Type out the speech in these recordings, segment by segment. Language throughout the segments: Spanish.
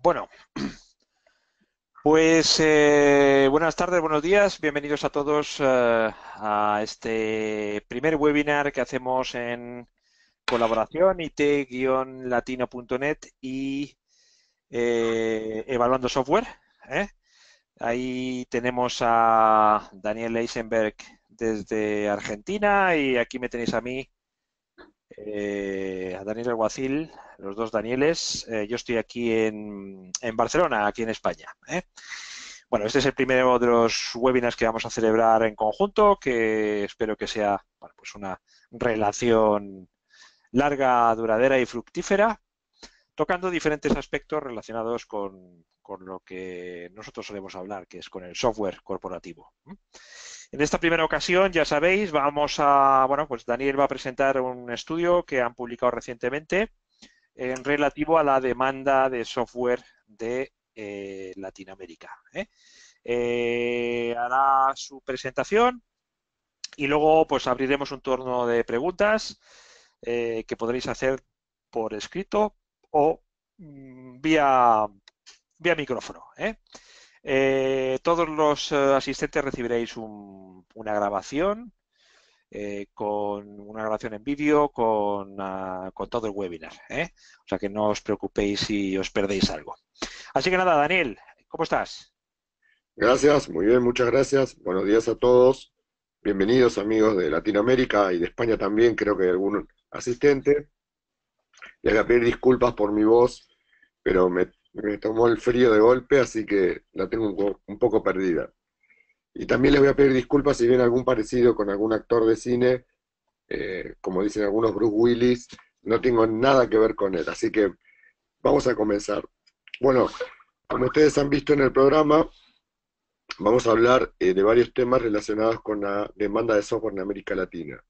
Bueno, pues buenas tardes, buenos días, bienvenidos a todos a este primer webinar que hacemos en colaboración it-latino.net y Evaluando Software. ¿eh? Ahí tenemos a Daniel Eisenberg desde Argentina y aquí me tenéis a mí, a Daniel Alguacil, los dos Danieles. Yo estoy aquí en Barcelona, aquí en España. Bueno, este es el primero de los webinars que vamos a celebrar en conjunto, que espero que sea bueno, pues una relación larga, duradera y fructífera, tocando diferentes aspectos relacionados con lo que nosotros solemos hablar, que es con el software corporativo. En esta primera ocasión, ya sabéis, bueno, pues Daniel va a presentar un estudio que han publicado recientemente en relativo a la demanda de software de Latinoamérica. Hará su presentación y luego pues abriremos un turno de preguntas que podréis hacer por escrito o vía micrófono. Todos los asistentes recibiréis una grabación con una grabación en vídeo con todo el webinar. O sea que no os preocupéis si os perdéis algo. Así que nada, Daniel, ¿cómo estás? Gracias, muy bien, muchas gracias. Buenos días a todos. Bienvenidos amigos de Latinoamérica y de España también, creo que hay algún asistente. Les voy a pedir disculpas por mi voz, pero me tomó el frío de golpe, así que la tengo un poco perdida. Y también les voy a pedir disculpas si ven algún parecido con algún actor de cine, como dicen algunos Bruce Willis, no tengo nada que ver con él, así que vamos a comenzar. Bueno, como ustedes han visto en el programa, vamos a hablar de varios temas relacionados con la demanda de software en América Latina.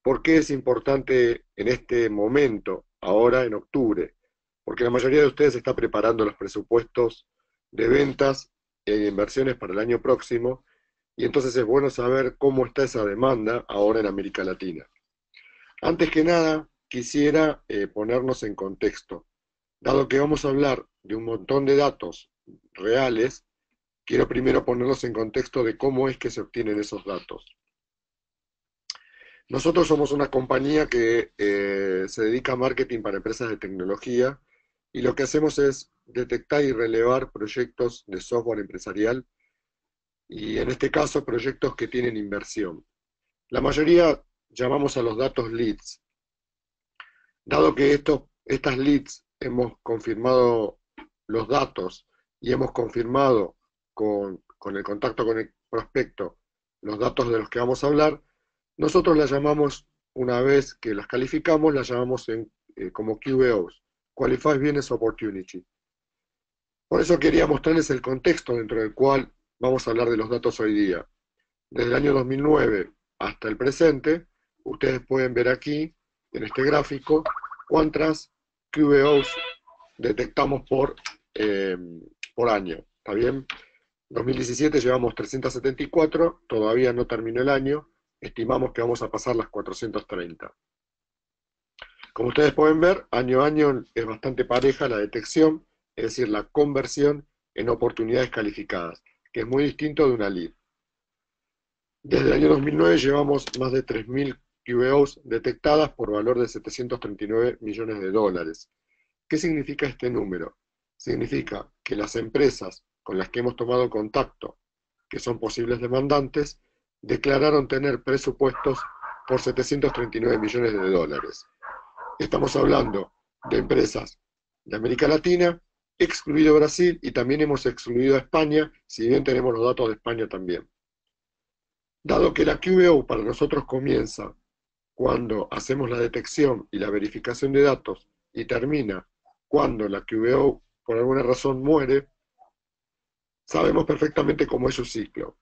¿Por qué es importante en este momento, ahora en octubre? Porque la mayoría de ustedes está preparando los presupuestos de ventas e inversiones para el año próximo, y entonces es bueno saber cómo está esa demanda ahora en América Latina. Antes que nada, quisiera ponernos en contexto. Dado que vamos a hablar de un montón de datos reales, quiero primero ponerlos en contexto de cómo es que se obtienen esos datos. Nosotros somos una compañía que se dedica a marketing para empresas de tecnología y lo que hacemos es detectar y relevar proyectos de software empresarial y en este caso proyectos que tienen inversión. La mayoría llamamos a los datos leads. Dado que estas leads hemos confirmado los datos y hemos confirmado con el contacto con el prospecto los datos de los que vamos a hablar, nosotros las llamamos, una vez que las calificamos, las llamamos como QBOs, Qualified Business Opportunity. Por eso quería mostrarles el contexto dentro del cual vamos a hablar de los datos hoy día. Desde el año 2009 hasta el presente, ustedes pueden ver aquí, en este gráfico, cuántas QBOs detectamos eh, por año. ¿Está bien? 2017 llevamos 374, todavía no terminó el año, estimamos que vamos a pasar las 430. Como ustedes pueden ver, año a año es bastante pareja la detección, es decir, la conversión en oportunidades calificadas, que es muy distinto de una lead. Desde el año 2009 llevamos más de 3.000 QBOs detectadas por valor de 739 millones de dólares. ¿Qué significa este número? Significa que las empresas con las que hemos tomado contacto, que son posibles demandantes, declararon tener presupuestos por 739 millones de dólares. Estamos hablando de empresas de América Latina, excluido Brasil, y también hemos excluido a España, si bien tenemos los datos de España también. Dado que la QBO para nosotros comienza cuando hacemos la detección y la verificación de datos y termina cuando la QBO por alguna razón muere, sabemos perfectamente cómo es su ciclo.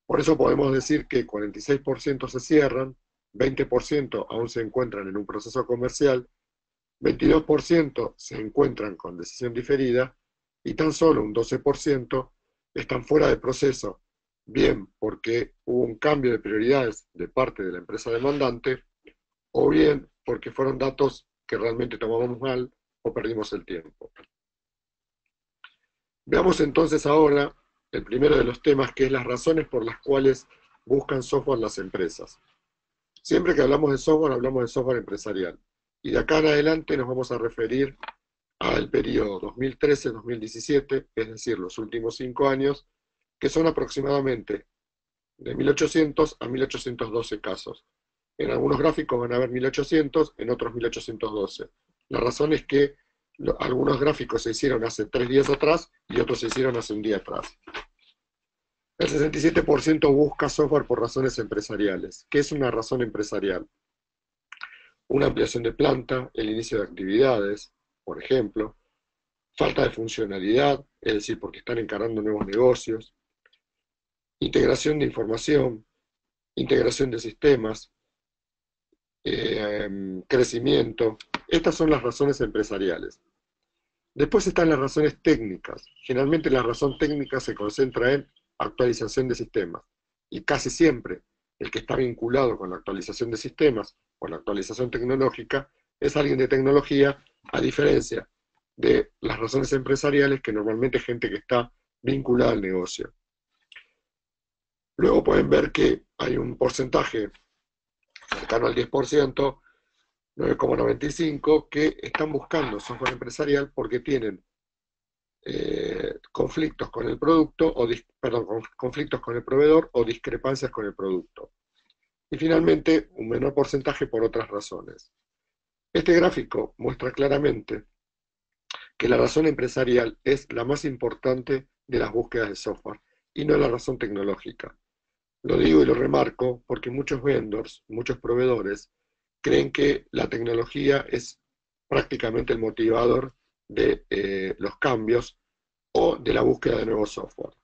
Por eso podemos decir que 46% se cierran, 20% aún se encuentran en un proceso comercial, 22% se encuentran con decisión diferida y tan solo un 12% están fuera de proceso, bien porque hubo un cambio de prioridades de parte de la empresa demandante o bien porque fueron datos que realmente tomamos mal o perdimos el tiempo. Veamos entonces ahora el primero de los temas, que es las razones por las cuales buscan software las empresas. Siempre que hablamos de software empresarial. Y de acá en adelante nos vamos a referir al periodo 2013-2017, es decir, los últimos 5 años, que son aproximadamente de 1800 a 1812 casos. En algunos gráficos van a ver 1800, en otros 1812. La razón es que algunos gráficos se hicieron hace 3 días atrás y otros se hicieron hace un día atrás. El 67% busca software por razones empresariales. ¿Qué es una razón empresarial? Una ampliación de planta, el inicio de actividades, por ejemplo, falta de funcionalidad, es decir, porque están encarando nuevos negocios, integración de información, integración de sistemas, crecimiento. Estas son las razones empresariales. Después están las razones técnicas. Generalmente la razón técnica se concentra en actualización de sistemas. Y casi siempre el que está vinculado con la actualización de sistemas o la actualización tecnológica es alguien de tecnología, a diferencia de las razones empresariales, que normalmente es gente que está vinculada al negocio. Luego pueden ver que hay un porcentaje cercano al 10%, 9,95, que están buscando software empresarial porque tienen conflictos con el producto, conflictos con el proveedor o discrepancias con el producto. Y finalmente, un menor porcentaje por otras razones. Este gráfico muestra claramente que la razón empresarial es la más importante de las búsquedas de software y no la razón tecnológica. Lo digo y lo remarco porque muchos vendors, muchos proveedores, creen que la tecnología es prácticamente el motivador de los cambios o de la búsqueda de nuevo software.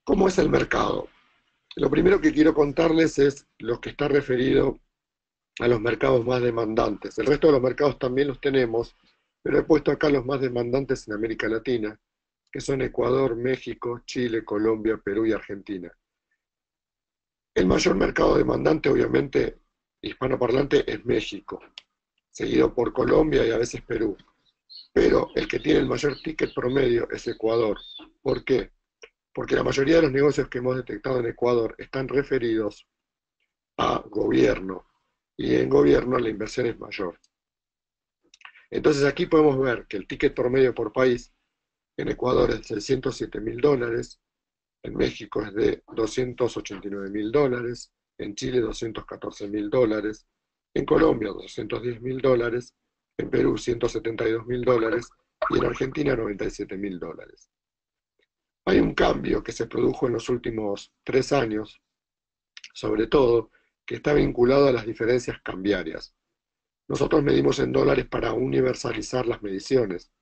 ¿Cómo es el mercado? Lo primero que quiero contarles es lo que está referido a los mercados más demandantes. El resto de los mercados también los tenemos, pero he puesto acá los más demandantes en América Latina, que son Ecuador, México, Chile, Colombia, Perú y Argentina. El mayor mercado demandante, obviamente, hispanoparlante, es México, seguido por Colombia y a veces Perú. Pero el que tiene el mayor ticket promedio es Ecuador. ¿Por qué? Porque la mayoría de los negocios que hemos detectado en Ecuador están referidos a gobierno, y en gobierno la inversión es mayor. Entonces aquí podemos ver que el ticket promedio por país en Ecuador es de $607.000, en México es de $289.000, en Chile $214.000, en Colombia $210.000, en Perú $172.000 y en Argentina $97.000. Hay un cambio que se produjo en los últimos 3 años, sobre todo, que está vinculado a las diferencias cambiarias. Nosotros medimos en dólares para universalizar las mediciones,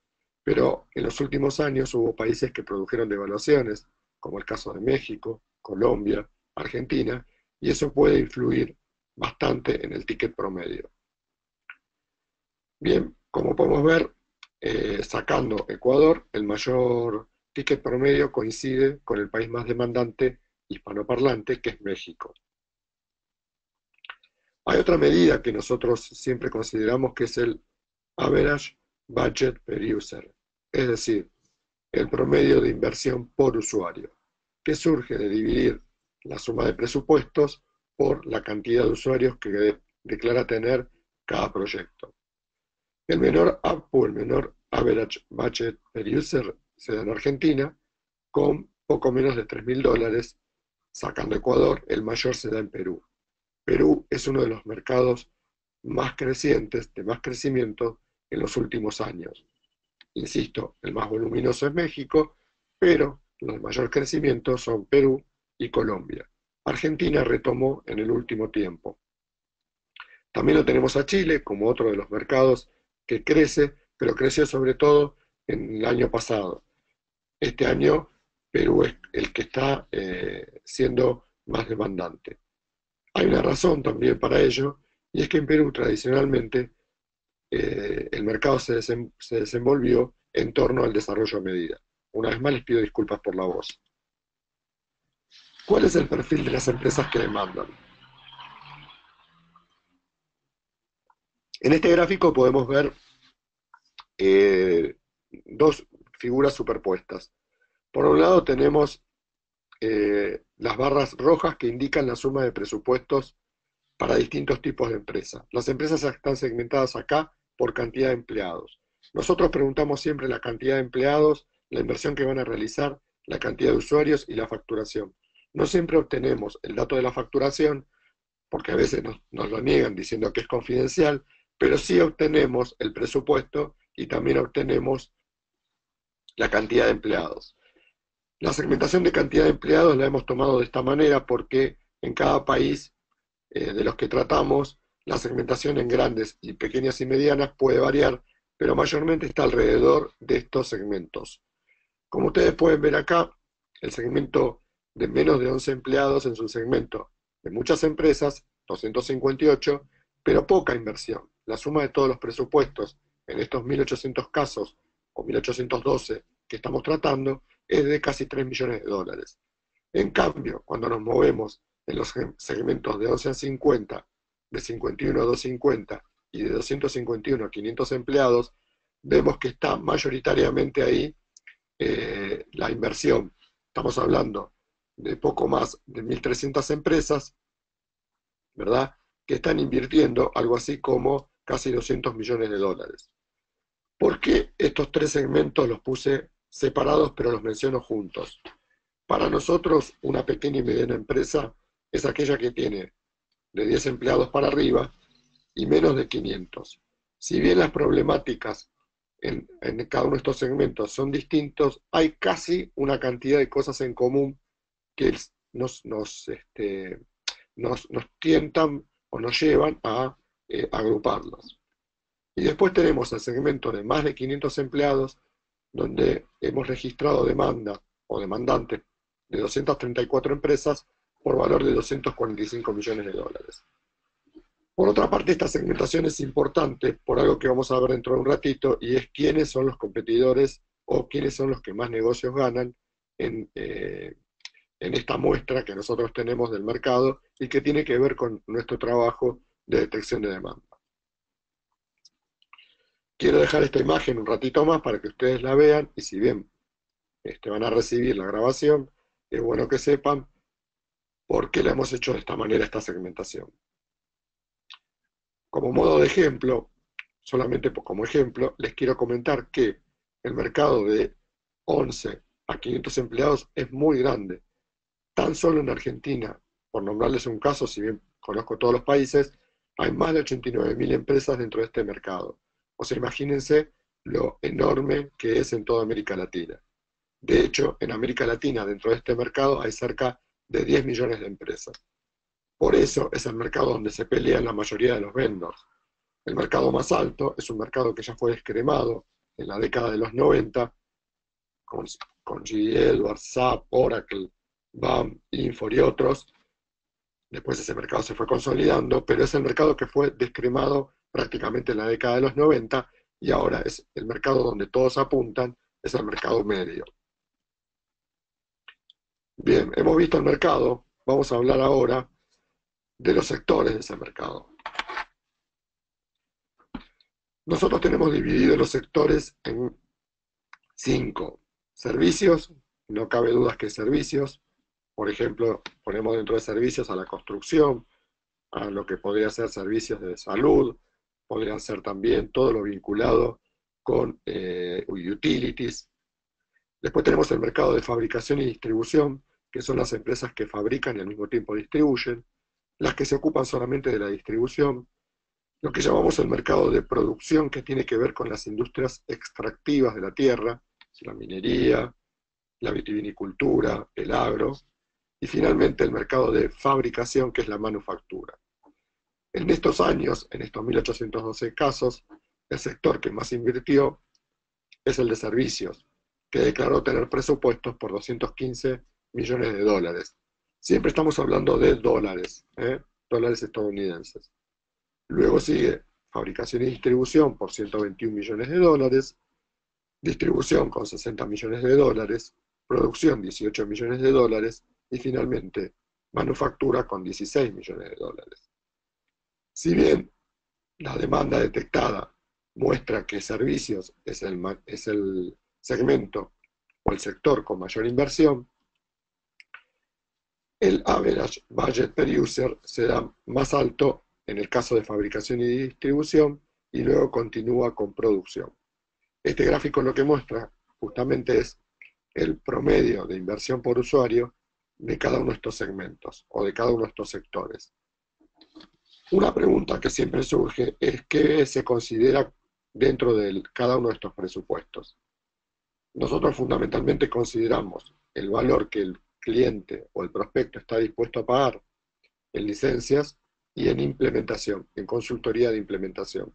pero en los últimos años hubo países que produjeron devaluaciones, como el caso de México, Colombia, Argentina, y eso puede influir bastante en el ticket promedio. Bien, como podemos ver, sacando Ecuador, el mayor ticket promedio coincide con el país más demandante hispanoparlante, que es México. Hay otra medida que nosotros siempre consideramos, que es el Average Budget per User, es decir, el promedio de inversión por usuario, que surge de dividir la suma de presupuestos por la cantidad de usuarios que declara tener cada proyecto. El menor ARPU, el menor Average Budget per User, se da en Argentina, con poco menos de $3.000, sacando Ecuador. El mayor se da en Perú. Perú es uno de los mercados más crecientes, de más crecimiento en los últimos años. Insisto, el más voluminoso es México, pero los de mayor crecimiento son Perú y Colombia. Argentina retomó en el último tiempo. También lo tenemos a Chile como otro de los mercados que crece, pero creció sobre todo en el año pasado. Este año Perú es el que está siendo más demandante. Hay una razón también para ello, y es que en Perú tradicionalmente el mercado se desenvolvió en torno al desarrollo a medida. Una vez más les pido disculpas por la voz. ¿Cuál es el perfil de las empresas que demandan? En este gráfico podemos ver eh, dos figuras superpuestas. Por un lado tenemos las barras rojas que indican la suma de presupuestos para distintos tipos de empresas. Las empresas están segmentadas acá por cantidad de empleados. Nosotros preguntamos siempre la cantidad de empleados, la inversión que van a realizar, la cantidad de usuarios y la facturación. No siempre obtenemos el dato de la facturación, porque a veces nos lo niegan diciendo que es confidencial, pero sí obtenemos el presupuesto y también obtenemos la cantidad de empleados. La segmentación de cantidad de empleados la hemos tomado de esta manera porque en cada país de los que tratamos, la segmentación en grandes y pequeñas y medianas puede variar, pero mayormente está alrededor de estos segmentos. Como ustedes pueden ver acá, el segmento de menos de 11 empleados es un segmento de muchas empresas, 258, pero poca inversión. La suma de todos los presupuestos en estos 1.800 casos o 1.812 que estamos tratando es de casi 3 millones de dólares. En cambio, cuando nos movemos en los segmentos de 11 a 50, de 51 a 250 y de 251 a 500 empleados, vemos que está mayoritariamente ahí la inversión. Estamos hablando de poco más de 1.300 empresas, ¿verdad? Que están invirtiendo algo así como casi 200 millones de dólares. ¿Por qué estos tres segmentos los puse separados pero los menciono juntos? Para nosotros, una pequeña y mediana empresa es aquella que tiene de 10 empleados para arriba y menos de 500. Si bien las problemáticas en cada uno de estos segmentos son distintos, hay casi una cantidad de cosas en común que nos tientan o nos llevan a agruparlos. Y después tenemos el segmento de más de 500 empleados, donde hemos registrado demanda o demandantes de 234 empresas por valor de 245 millones de dólares. Por otra parte, esta segmentación es importante por algo que vamos a ver dentro de un ratito, y es quiénes son los competidores o quiénes son los que más negocios ganan en esta muestra que nosotros tenemos del mercado y que tiene que ver con nuestro trabajo de detección de demanda. Quiero dejar esta imagen un ratito más para que ustedes la vean, y si bien van a recibir la grabación, es bueno que sepan por qué la hemos hecho de esta manera esta segmentación. Como modo de ejemplo, solamente como ejemplo, les quiero comentar que el mercado de 11 a 500 empleados es muy grande. Tan solo en Argentina, por nombrarles un caso, si bien conozco todos los países, hay más de 89.000 empresas dentro de este mercado. O sea, imagínense lo enorme que es en toda América Latina. De hecho, en América Latina, dentro de este mercado, hay cerca de 10 millones de empresas. Por eso es el mercado donde se pelean la mayoría de los vendors. El mercado más alto es un mercado que ya fue descremado en la década de los 90, con GE Edwards, SAP, Oracle, BAM, Infor y otros. Después ese mercado se fue consolidando, pero es el mercado que fue descremado prácticamente en la década de los 90, y ahora es el mercado donde todos apuntan, es el mercado medio. Bien, hemos visto el mercado, vamos a hablar ahora de los sectores de ese mercado. Nosotros tenemos dividido los sectores en 5. Servicios, no cabe duda que servicios. Por ejemplo, ponemos dentro de servicios a la construcción, a lo que podría ser servicios de salud, podrían ser también todo lo vinculado con utilities. Después tenemos el mercado de fabricación y distribución, que son las empresas que fabrican y al mismo tiempo distribuyen, las que se ocupan solamente de la distribución, lo que llamamos el mercado de producción, que tiene que ver con las industrias extractivas de la tierra, la minería, la vitivinicultura, el agro, y finalmente el mercado de fabricación, que es la manufactura. En estos años, en estos 1.812 casos, el sector que más invirtió es el de servicios, que declaró tener presupuestos por 215 millones de dólares. Siempre estamos hablando de dólares, dólares estadounidenses. Luego sigue fabricación y distribución por 121 millones de dólares, distribución con 60 millones de dólares, producción 18 millones de dólares y finalmente manufactura con 16 millones de dólares. Si bien la demanda detectada muestra que servicios es el segmento o el sector con mayor inversión, el average budget per user será más alto en el caso de fabricación y distribución y luego continúa con producción. Este gráfico lo que muestra justamente es el promedio de inversión por usuario de cada uno de estos segmentos o de cada uno de estos sectores. Una pregunta que siempre surge es qué se considera dentro de cada uno de estos presupuestos. Nosotros fundamentalmente consideramos el valor que el cliente o el prospecto está dispuesto a pagar en licencias y en implementación, en consultoría de implementación.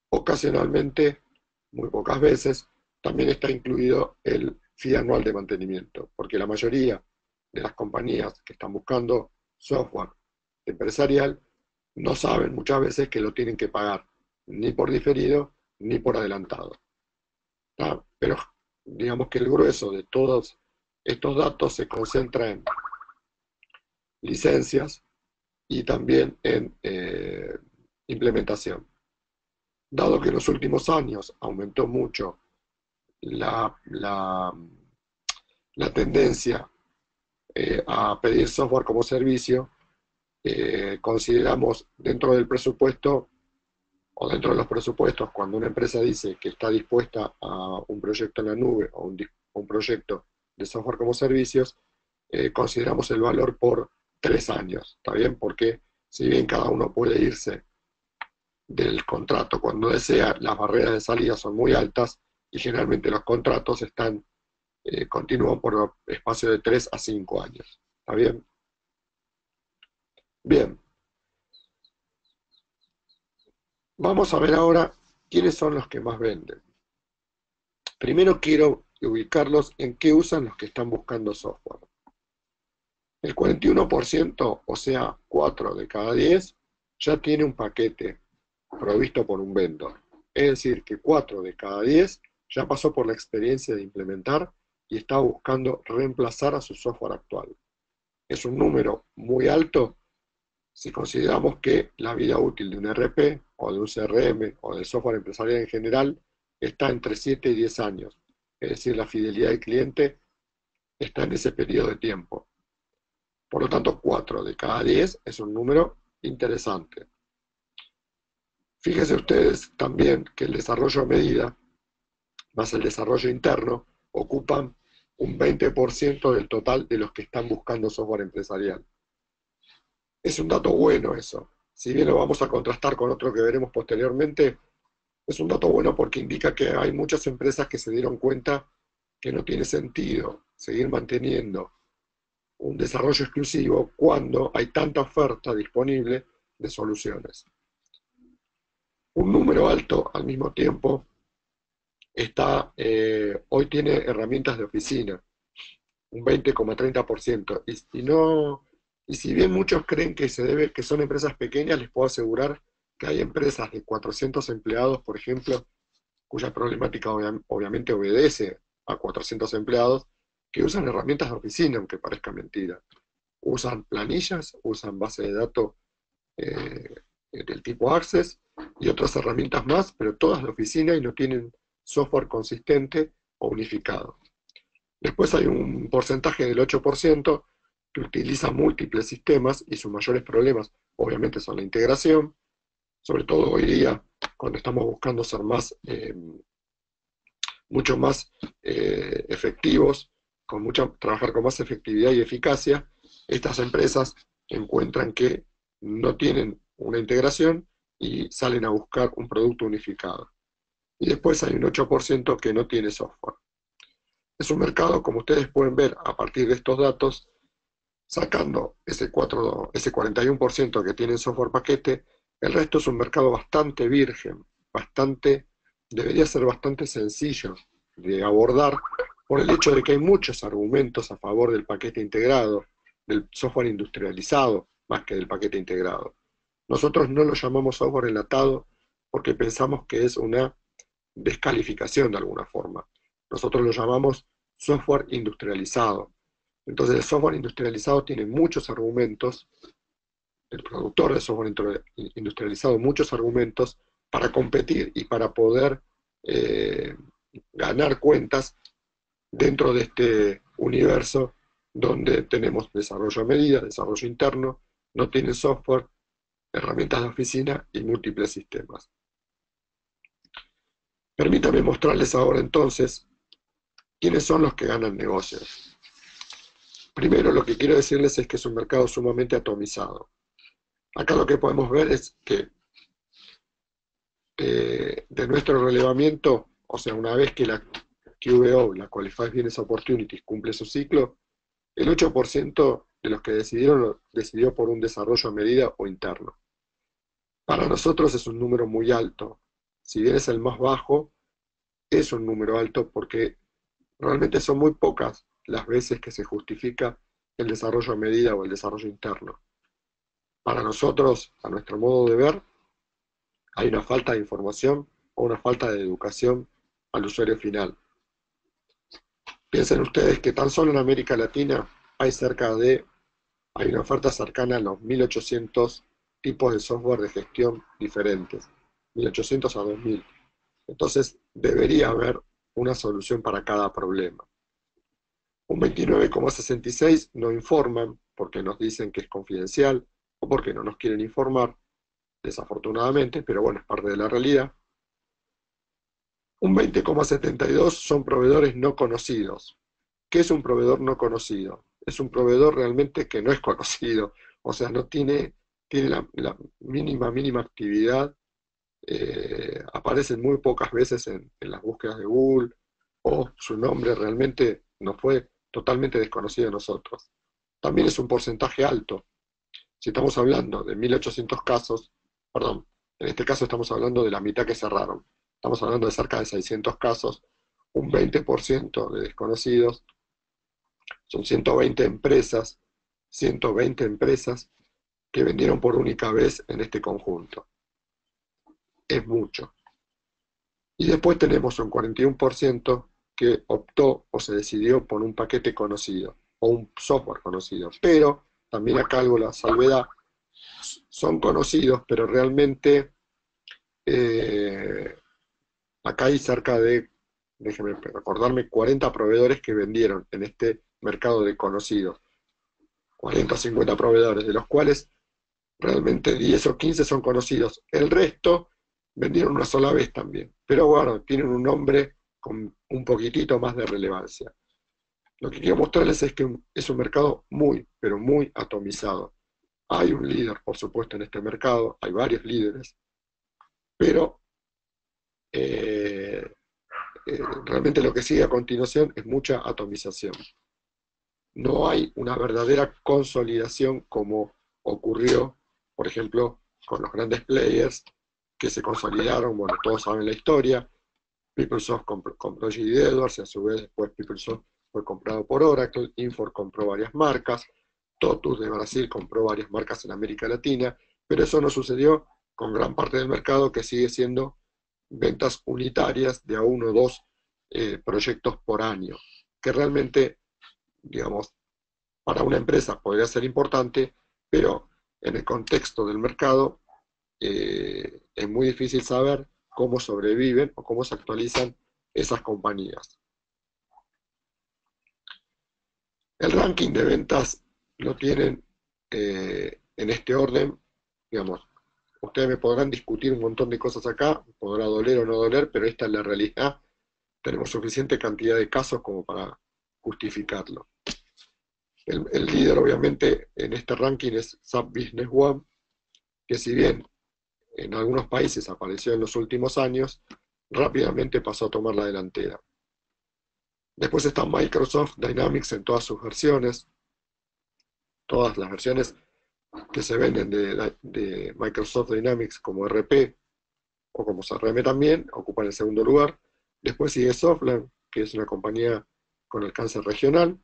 Ocasionalmente, muy pocas veces, también está incluido el fee anual de mantenimiento, porque la mayoría de las compañías que están buscando software empresarial no saben muchas veces que lo tienen que pagar, ni por diferido, ni por adelantado. Pero digamos que el grueso de todos estos datos se concentra en licencias y también en implementación. Dado que en los últimos años aumentó mucho la tendencia a pedir software como servicio, consideramos dentro del presupuesto o dentro de los presupuestos, cuando una empresa dice que está dispuesta a un proyecto en la nube o un proyecto de software como servicios, consideramos el valor por 3 años, ¿está bien? Porque si bien cada uno puede irse del contrato cuando desea, las barreras de salida son muy altas y generalmente los contratos continúan por espacio de 3 a 5 años, ¿está bien? Bien, vamos a ver ahora quiénes son los que más venden. Primero quiero ubicarlos en qué usan los que están buscando software. El 41%, o sea, 4 de cada 10, ya tiene un paquete provisto por un vendor. Es decir, que 4 de cada 10 ya pasó por la experiencia de implementar y está buscando reemplazar a su software actual. Es un número muy alto si consideramos que la vida útil de un ERP o de un CRM o del software empresarial en general está entre 7 y 10 años. Es decir, la fidelidad del cliente está en ese periodo de tiempo. Por lo tanto, 4 de cada 10 es un número interesante. Fíjense ustedes también que el desarrollo a medida más el desarrollo interno ocupan un 20% del total de los que están buscando software empresarial. Es un dato bueno eso. Si bien lo vamos a contrastar con otro que veremos posteriormente, es un dato bueno porque indica que hay muchas empresas que se dieron cuenta que no tiene sentido seguir manteniendo un desarrollo exclusivo cuando hay tanta oferta disponible de soluciones. Un número alto al mismo tiempo hoy tiene herramientas de oficina, un 20,30%. Y si bien muchos creen que que son empresas pequeñas, les puedo asegurar que hay empresas de 400 empleados, por ejemplo, cuya problemática obviamente obedece a 400 empleados, que usan herramientas de oficina, aunque parezca mentira. Usan planillas, usan bases de datos del tipo Access y otras herramientas más, pero todas de oficina y no tienen software consistente o unificado. Después hay un porcentaje del 8% que utiliza múltiples sistemas y sus mayores problemas obviamente son la integración, sobre todo hoy día cuando estamos buscando ser mucho más efectivos, trabajar con más efectividad y eficacia. Estas empresas encuentran que no tienen una integración y salen a buscar un producto unificado. Y después hay un 8% que no tiene software. Es un mercado, como ustedes pueden ver a partir de estos datos, sacando ese 41% que tienen software paquete, el resto es un mercado bastante virgen, debería ser bastante sencillo de abordar por el hecho de que hay muchos argumentos a favor del paquete integrado, del software industrializado, más que del paquete integrado. Nosotros no lo llamamos software enlatado porque pensamos que es una descalificación de alguna forma. Nosotros lo llamamos software industrializado. Entonces el software industrializado tiene muchos argumentos, el productor de software industrializado muchos argumentos para competir y para poder ganar cuentas dentro de este universo donde tenemos desarrollo a medida, desarrollo interno, no tienen software, herramientas de oficina y múltiples sistemas. Permítanme mostrarles ahora entonces quiénes son los que ganan negocios. Primero, lo que quiero decirles es que es un mercado sumamente atomizado. Acá lo que podemos ver es que de nuestro relevamiento, o sea, una vez que la QBO, la Qualified Business Opportunities, cumple su ciclo, el 8% de los que decidieron decidió por un desarrollo a medida o interno. Para nosotros es un número muy alto. Si bien es el más bajo, es un número alto porque realmente son muy pocas las veces que se justifica el desarrollo a medida o el desarrollo interno. Para nosotros, a nuestro modo de ver, hay una falta de información o una falta de educación al usuario final. Piensen ustedes que tan solo en América Latina hay una oferta cercana a los 1800 tipos de software de gestión diferentes, 1800 a 2000. Entonces, debería haber una solución para cada problema. Un 29,66 no informan porque nos dicen que es confidencial o porque no nos quieren informar, desafortunadamente, pero bueno, es parte de la realidad. Un 20,72 son proveedores no conocidos. ¿Qué es un proveedor no conocido? Es un proveedor realmente que no es conocido, o sea, no tiene la mínima actividad, aparecen muy pocas veces en las búsquedas de Google, o su nombre realmente nos fue totalmente desconocido a nosotros. También es un porcentaje alto. Si estamos hablando de 1800 casos, perdón, en este caso estamos hablando de la mitad que cerraron. Estamos hablando de cerca de 600 casos, un 20% de desconocidos, son 120 empresas que vendieron por única vez en este conjunto. Es mucho. Y después tenemos un 41% que optó o se decidió por un paquete conocido o un software conocido. Pero también acá algo la salvedad, son conocidos, pero realmente acá hay cerca de, déjenme recordarme, 40 proveedores que vendieron en este mercado de conocidos. 40 o 50 proveedores, de los cuales realmente 10 o 15 son conocidos. El resto vendieron una sola vez también. Pero bueno, tienen un nombre con un poquitito más de relevancia. Lo que quiero mostrarles es que es un mercado muy, pero muy atomizado. Hay un líder, por supuesto, en este mercado, hay varios líderes, pero realmente lo que sigue a continuación es mucha atomización. No hay una verdadera consolidación como ocurrió, por ejemplo, con los grandes players que se consolidaron, bueno, todos saben la historia. PeopleSoft compró GD Edwards y a su vez después PeopleSoft fue comprado por Oracle, Infor compró varias marcas, Totus de Brasil compró varias marcas en América Latina, pero eso no sucedió con gran parte del mercado que sigue siendo ventas unitarias de a uno o dos proyectos por año, que realmente, digamos, para una empresa podría ser importante, pero en el contexto del mercado es muy difícil saber cómo sobreviven o cómo se actualizan esas compañías. El ranking de ventas lo tienen en este orden, digamos, ustedes me podrán discutir un montón de cosas acá, podrá doler o no doler, pero esta es la realidad. Tenemos suficiente cantidad de casos como para justificarlo. El líder, obviamente, en este ranking es SAP Business One, que si bien en algunos países apareció en los últimos años, rápidamente pasó a tomar la delantera. Después está Microsoft Dynamics en todas sus versiones, todas las versiones que se venden de Microsoft Dynamics como RP o como CRM también, ocupan el segundo lugar. Después sigue Softland, que es una compañía con alcance regional,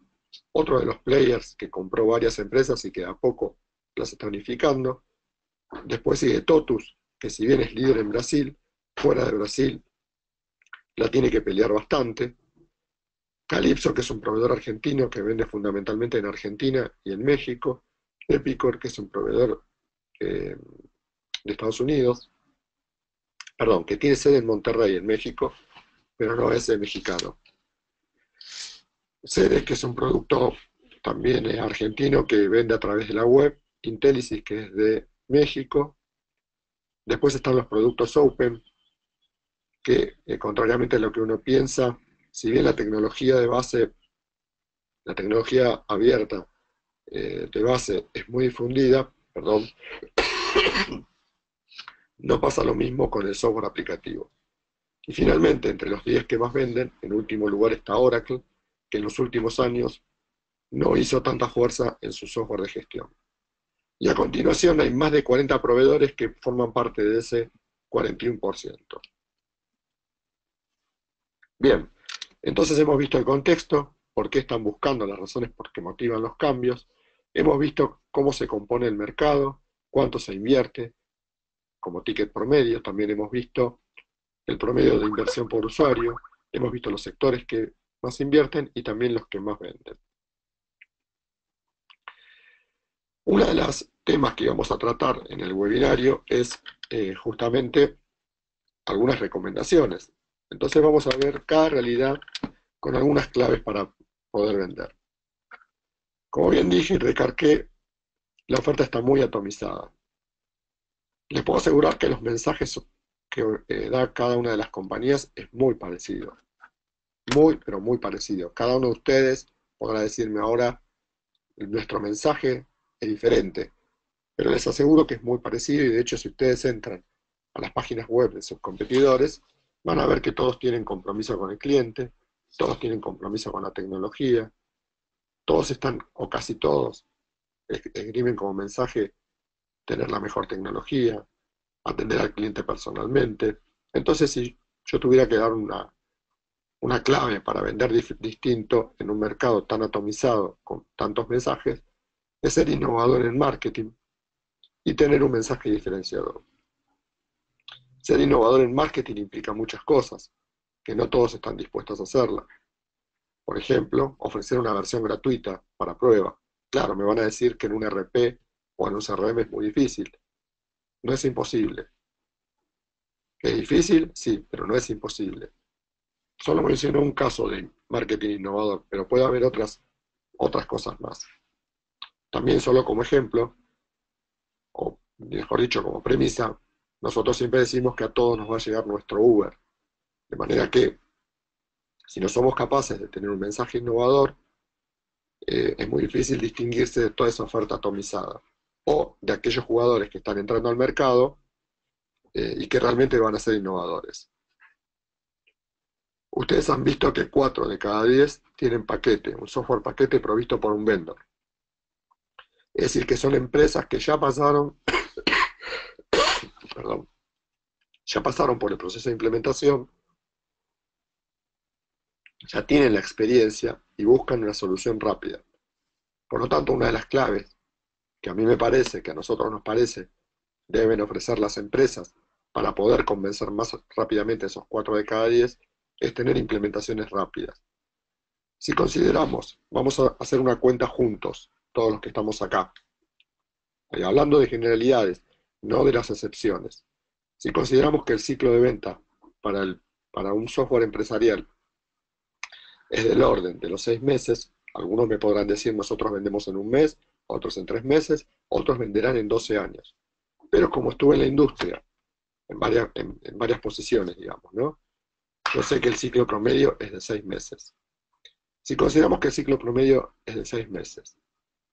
otro de los players que compró varias empresas y que a poco las está unificando. Después sigue Totus, que si bien es líder en Brasil, fuera de Brasil la tiene que pelear bastante. Calypso, que es un proveedor argentino que vende fundamentalmente en Argentina y en México. Epicor, que es un proveedor de Estados Unidos. perdón, que tiene sede en Monterrey, en México, pero no es mexicano. Ceres, que es un producto también argentino que vende a través de la web, Intelisys, que es de México. Después están los productos Open, que contrariamente a lo que uno piensa, si bien la tecnología de base, la tecnología abierta de base es muy difundida, perdón, no pasa lo mismo con el software aplicativo. Y finalmente, entre los 10 que más venden, en último lugar está Oracle, que en los últimos años no hizo tanta fuerza en su software de gestión. Y a continuación hay más de 40 proveedores que forman parte de ese 41%. Bien, entonces hemos visto el contexto, por qué están buscando, las razones por qué motivan los cambios, hemos visto cómo se compone el mercado, cuánto se invierte como ticket promedio, también hemos visto el promedio de inversión por usuario, hemos visto los sectores que más invierten y también los que más venden. Uno de los temas que vamos a tratar en el webinario es justamente algunas recomendaciones. Entonces vamos a ver cada realidad con algunas claves para poder vender. Como bien dije y recargué, la oferta está muy atomizada. Les puedo asegurar que los mensajes que da cada una de las compañías es muy parecido. Muy, pero muy parecido. Cada uno de ustedes podrá decirme ahora, nuestro mensaje es diferente, pero les aseguro que es muy parecido y de hecho si ustedes entran a las páginas web de sus competidores, van a ver que todos tienen compromiso con el cliente, todos tienen compromiso con la tecnología, todos están, o casi todos, escriben como mensaje tener la mejor tecnología, atender al cliente personalmente. Entonces, si yo tuviera que dar una clave para vender distinto en un mercado tan atomizado, con tantos mensajes, es ser innovador en marketing y tener un mensaje diferenciador. Ser innovador en marketing implica muchas cosas, que no todos están dispuestos a hacerla. Por ejemplo, ofrecer una versión gratuita para prueba. Claro, me van a decir que en un RP o en un CRM es muy difícil. No es imposible. ¿Es difícil? Sí, pero no es imposible. Solo menciono un caso de marketing innovador, pero puede haber otras cosas más. También solo como ejemplo, o mejor dicho, como premisa, nosotros siempre decimos que a todos nos va a llegar nuestro Uber. De manera que, si no somos capaces de tener un mensaje innovador, es muy difícil distinguirse de toda esa oferta atomizada. O de aquellos jugadores que están entrando al mercado y que realmente van a ser innovadores. Ustedes han visto que 4 de cada 10 tienen paquete, un software paquete provisto por un vendor. Es decir, que son empresas que ya pasaron, perdón, ya pasaron por el proceso de implementación, ya tienen la experiencia y buscan una solución rápida. Por lo tanto, una de las claves que a mí me parece, que a nosotros nos parece, deben ofrecer las empresas para poder convencer más rápidamente a esos 4 de cada 10, es tener implementaciones rápidas. Si consideramos, vamos a hacer una cuenta juntos, todos los que estamos acá, hablando de generalidades, no de las excepciones. Si consideramos que el ciclo de venta para un software empresarial es del orden de los 6 meses, algunos me podrán decir nosotros vendemos en un mes, otros en 3 meses, otros venderán en 12 años. Pero como estuve en la industria, en varias posiciones, digamos, ¿no? Yo sé que el ciclo promedio es de 6 meses. Si consideramos que el ciclo promedio es de 6 meses,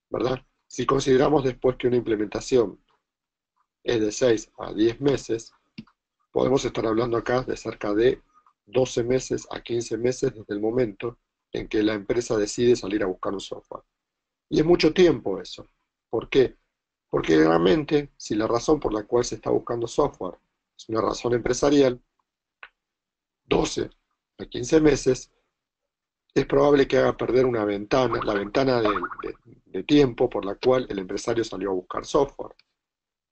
¿verdad? Si consideramos después que una implementación es de 6 a 10 meses, podemos estar hablando acá de cerca de 12 meses a 15 meses desde el momento en que la empresa decide salir a buscar un software. Y es mucho tiempo eso. ¿Por qué? Porque realmente, si la razón por la cual se está buscando software es una razón empresarial, 12 a 15 meses es probable que haga perder una ventana, la ventana de tiempo por la cual el empresario salió a buscar software.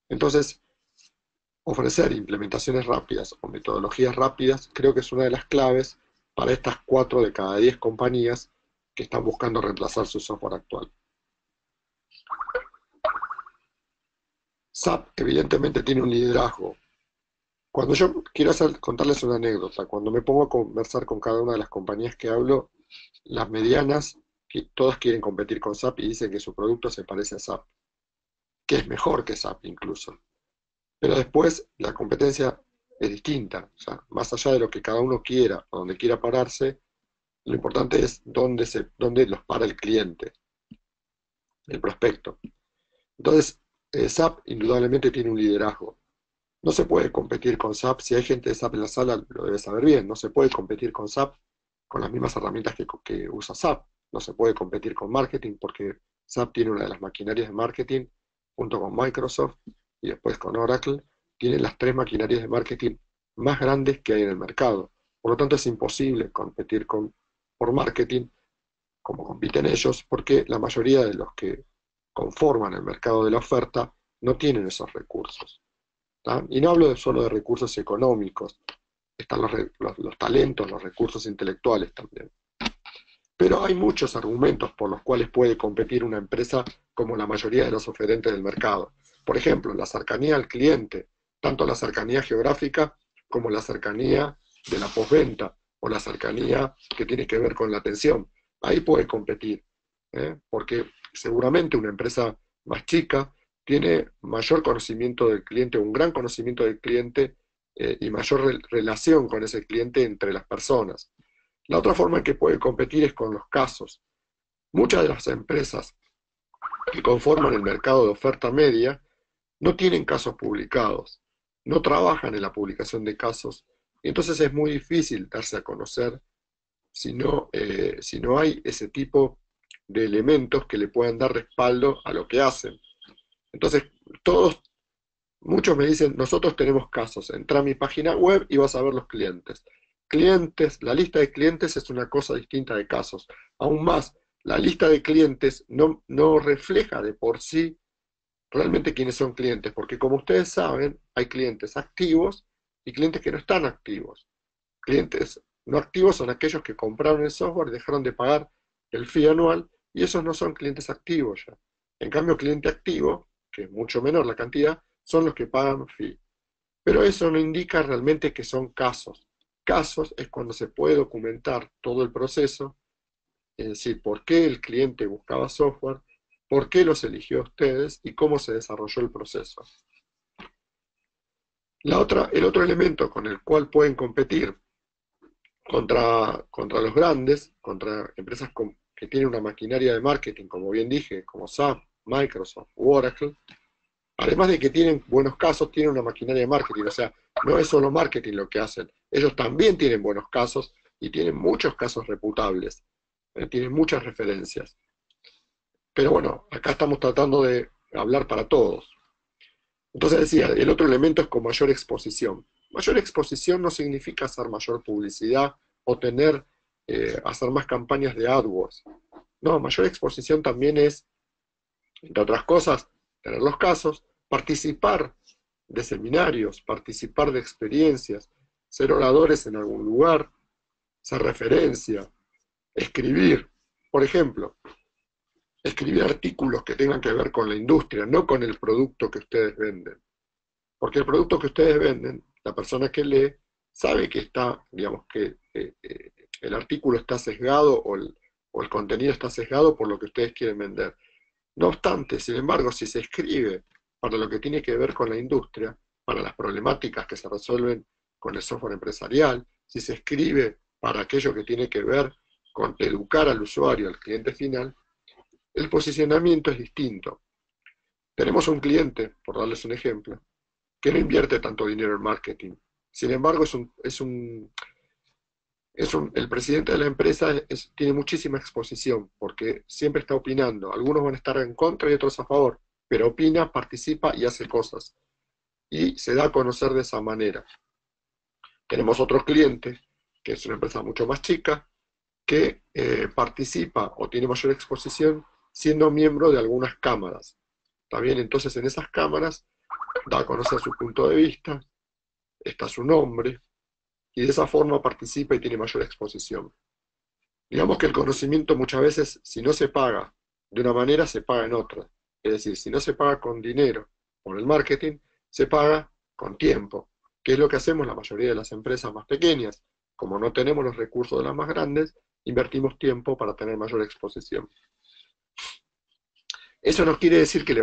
Entonces, ofrecer implementaciones rápidas o metodologías rápidas creo que es una de las claves para estas 4 de cada 10 compañías que están buscando reemplazar su software actual. SAP evidentemente tiene un liderazgo Cuando yo quiero contarles una anécdota, cuando me pongo a conversar con cada una de las compañías que hablo, las medianas, que todas quieren competir con SAP y dicen que su producto se parece a SAP, que es mejor que SAP incluso. Pero después la competencia es distinta, o sea, más allá de lo que cada uno quiera o donde quiera pararse, lo importante es dónde los para el cliente, el prospecto. Entonces, SAP indudablemente tiene un liderazgo. No se puede competir con SAP, si hay gente de SAP en la sala, lo debe saber bien, no se puede competir con SAP con las mismas herramientas que usa SAP. No se puede competir con marketing porque SAP tiene una de las maquinarias de marketing junto con Microsoft y después con Oracle, tienen las tres maquinarias de marketing más grandes que hay en el mercado. Por lo tanto, es imposible competir por marketing como compiten ellos, porque la mayoría de los que conforman el mercado de la oferta no tienen esos recursos. ¿Tá? Y no hablo solo de recursos económicos, están los talentos, los recursos intelectuales también. Pero hay muchos argumentos por los cuales puede competir una empresa como la mayoría de los oferentes del mercado. Por ejemplo, la cercanía al cliente, tanto la cercanía geográfica como la cercanía de la postventa o la cercanía que tiene que ver con la atención. Ahí puede competir, porque seguramente una empresa más chica tiene mayor conocimiento del cliente, un gran conocimiento del cliente y mayor relación con ese cliente entre las personas. La otra forma en que puede competir es con los casos. Muchas de las empresas que conforman el mercado de oferta media no tienen casos publicados, no trabajan en la publicación de casos, y entonces es muy difícil darse a conocer si no hay ese tipo de elementos que le puedan dar respaldo a lo que hacen. Entonces, muchos me dicen, nosotros tenemos casos, entra a mi página web y vas a ver los clientes. Clientes, la lista de clientes es una cosa distinta de casos. Aún más, la lista de clientes no refleja de por sí realmente quiénes son clientes, porque como ustedes saben, hay clientes activos y clientes que no están activos. Clientes no activos son aquellos que compraron el software y dejaron de pagar el fee anual, y esos no son clientes activos ya. En cambio, cliente activo, que es mucho menor la cantidad, son los que pagan fee. Pero eso no indica realmente que son casos. Casos es cuando se puede documentar todo el proceso, es decir, por qué el cliente buscaba software, por qué los eligió a ustedes y cómo se desarrolló el proceso. El otro elemento con el cual pueden competir contra los grandes, contra empresas que tienen una maquinaria de marketing, como bien dije, como SAP, Microsoft u Oracle, además de que tienen buenos casos, tienen una maquinaria de marketing, o sea, no es solo marketing lo que hacen, ellos también tienen buenos casos y tienen muchos casos reputables, tienen muchas referencias. Pero bueno, acá estamos tratando de hablar para todos. Entonces decía, el otro elemento es con mayor exposición. Mayor exposición no significa hacer mayor publicidad o hacer más campañas de AdWords. No, mayor exposición también es, entre otras cosas, tener los casos, participar de seminarios, participar de experiencias, ser oradores en algún lugar, hacer referencia, escribir. Por ejemplo, escribir artículos que tengan que ver con la industria, no con el producto que ustedes venden. Porque el producto que ustedes venden, la persona que lee, sabe que está, digamos, que el artículo está sesgado o el contenido está sesgado por lo que ustedes quieren vender. No obstante, sin embargo, si se escribe para lo que tiene que ver con la industria, para las problemáticas que se resuelven con el software empresarial, si se escribe para aquello que tiene que ver con educar al usuario, al cliente final, el posicionamiento es distinto. Tenemos un cliente, por darles un ejemplo, que no invierte tanto dinero en marketing. Sin embargo, el presidente de la empresa tiene muchísima exposición, porque siempre está opinando. Algunos van a estar en contra y otros a favor, pero opina, participa y hace cosas. Y se da a conocer de esa manera. Tenemos otro cliente, que es una empresa mucho más chica, que participa o tiene mayor exposición siendo miembro de algunas cámaras. ¿Está bien? Entonces en esas cámaras da a conocer su punto de vista, está su nombre, y de esa forma participa y tiene mayor exposición. Digamos que el conocimiento muchas veces, si no se paga de una manera, se paga en otra. Es decir, si no se paga con dinero por el marketing, se paga con tiempo. ¿Qué es lo que hacemos la mayoría de las empresas más pequeñas? Como no tenemos los recursos de las más grandes, invertimos tiempo para tener mayor exposición. Eso no quiere decir que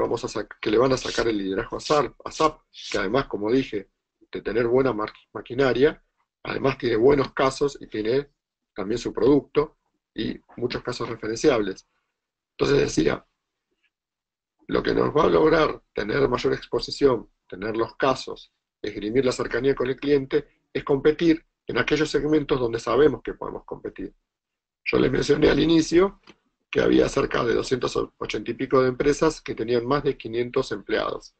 que le van a sacar el liderazgo a SAP, que además, como dije, de tener buena maquinaria, además tiene buenos casos y tiene también su producto y muchos casos referenciables. Entonces decía, lo que nos va a lograr tener mayor exposición, tener los casos, esgrimir la cercanía con el cliente, es competir en aquellos segmentos donde sabemos que podemos competir. Yo les mencioné al inicio que había cerca de 280 y pico de empresas que tenían más de 500 empleados.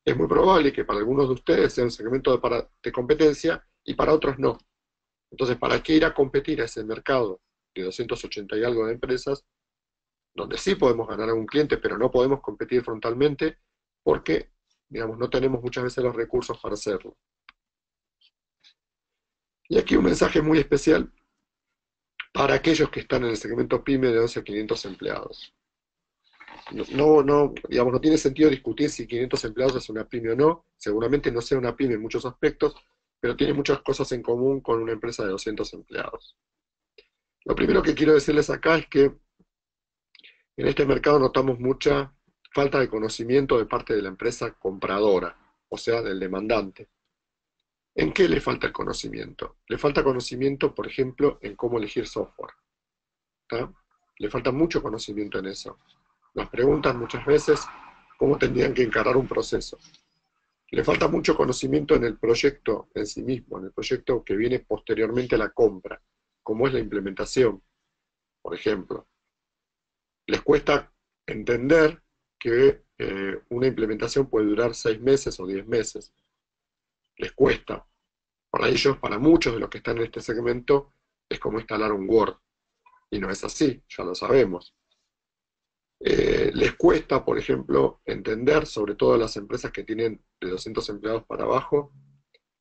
Es muy probable que para algunos de ustedes sea un segmento de competencia y para otros no. Entonces, ¿para qué ir a competir a ese mercado de 280 y algo de empresas, donde sí podemos ganar a un cliente, pero no podemos competir frontalmente porque, digamos, no tenemos muchas veces los recursos para hacerlo? Y aquí un mensaje muy especial para aquellos que están en el segmento PYME de 11 a 500 empleados. Digamos, no tiene sentido discutir si 500 empleados es una pyme o no. Seguramente no sea una pyme en muchos aspectos, pero tiene muchas cosas en común con una empresa de 200 empleados. Lo primero que quiero decirles acá es que en este mercado notamos mucha falta de conocimiento de parte de la empresa compradora, o sea, del demandante. ¿En qué le falta el conocimiento? Le falta conocimiento, por ejemplo, en cómo elegir software. ¿Tá? Le falta mucho conocimiento en eso. Nos preguntan muchas veces cómo tendrían que encarar un proceso. Le falta mucho conocimiento en el proyecto en sí mismo, en el proyecto que viene posteriormente a la compra, como es la implementación, por ejemplo. Les cuesta entender que una implementación puede durar 6 meses o 10 meses. Les cuesta. Para ellos, para muchos de los que están en este segmento, es como instalar un Word. Y no es así, ya lo sabemos. Les cuesta, por ejemplo, entender, sobre todo las empresas que tienen de 200 empleados para abajo,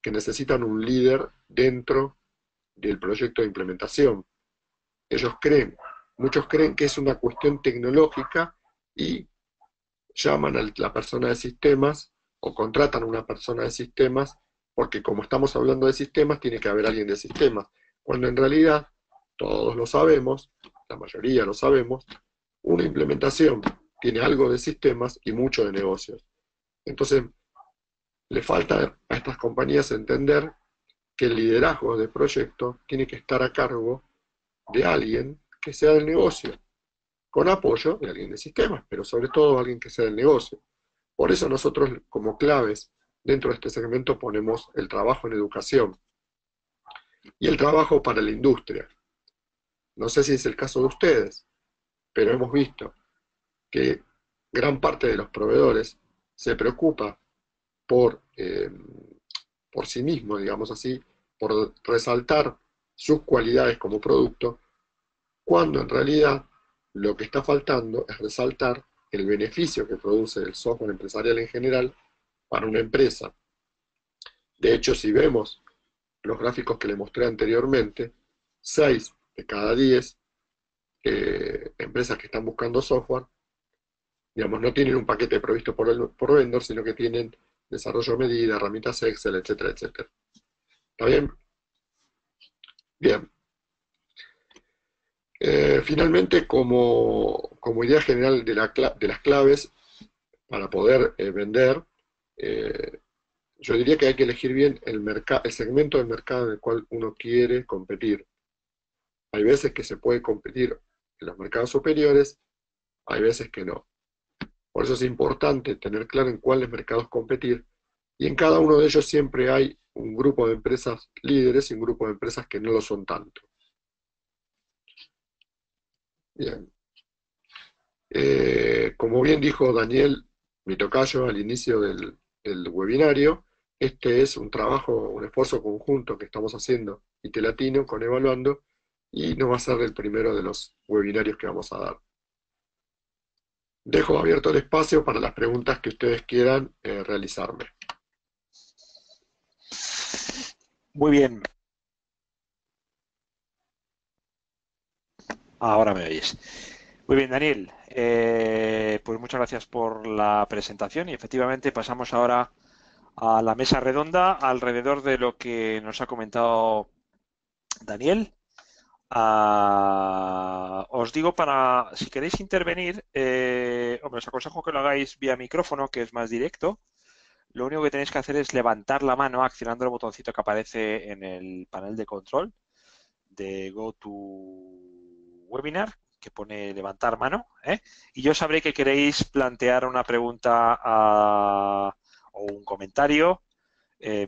que necesitan un líder dentro del proyecto de implementación. Ellos creen, muchos creen que es una cuestión tecnológica y llaman a la persona de sistemas o contratan a una persona de sistemas porque como estamos hablando de sistemas, tiene que haber alguien de sistemas. Cuando en realidad, todos lo sabemos, la mayoría lo sabemos, una implementación tiene algo de sistemas y mucho de negocios. Entonces, le falta a estas compañías entender que el liderazgo del proyecto tiene que estar a cargo de alguien que sea del negocio, con apoyo de alguien de sistemas, pero sobre todo alguien que sea del negocio. Por eso nosotros como claves dentro de este segmento ponemos el trabajo en educación y el trabajo para la industria. No sé si es el caso de ustedes, pero hemos visto que gran parte de los proveedores se preocupa por, por sí mismo, digamos así, por resaltar sus cualidades como producto, cuando en realidad lo que está faltando es resaltar el beneficio que produce el software empresarial en general para una empresa. De hecho, si vemos los gráficos que le mostré anteriormente, 6 de cada 10 empresas que están buscando software, digamos, no tienen un paquete provisto por vendor, sino que tienen desarrollo a medida, herramientas Excel, etcétera, etcétera. ¿Está bien? Bien. Finalmente, como idea general de las claves para poder vender, eh, yo diría que hay que elegir bien el segmento del mercado en el cual uno quiere competir. Hay veces que se puede competir en los mercados superiores, hay veces que no. Por eso es importante tener claro en cuáles mercados competir, y en cada uno de ellos siempre hay un grupo de empresas líderes y un grupo de empresas que no lo son tanto. Bien. Como bien dijo Daniel, mi tocayo, al inicio del webinario, este es un trabajo, un esfuerzo conjunto que estamos haciendo IT Latino con Evaluando, y no va a ser el primero de los webinarios que vamos a dar. Dejo abierto el espacio para las preguntas que ustedes quieran realizarme. Muy bien. Ahora me oís. Muy bien, Daniel. Pues muchas gracias por la presentación y efectivamente pasamos ahora a la mesa redonda alrededor de lo que nos ha comentado Daniel. Os digo para, si queréis intervenir, hombre, os aconsejo que lo hagáis vía micrófono, que es más directo. Lo único que tenéis que hacer es levantar la mano accionando el botoncito que aparece en el panel de control de Go to Webinar, que pone levantar mano, ¿eh? Y yo sabré que queréis plantear una pregunta o un comentario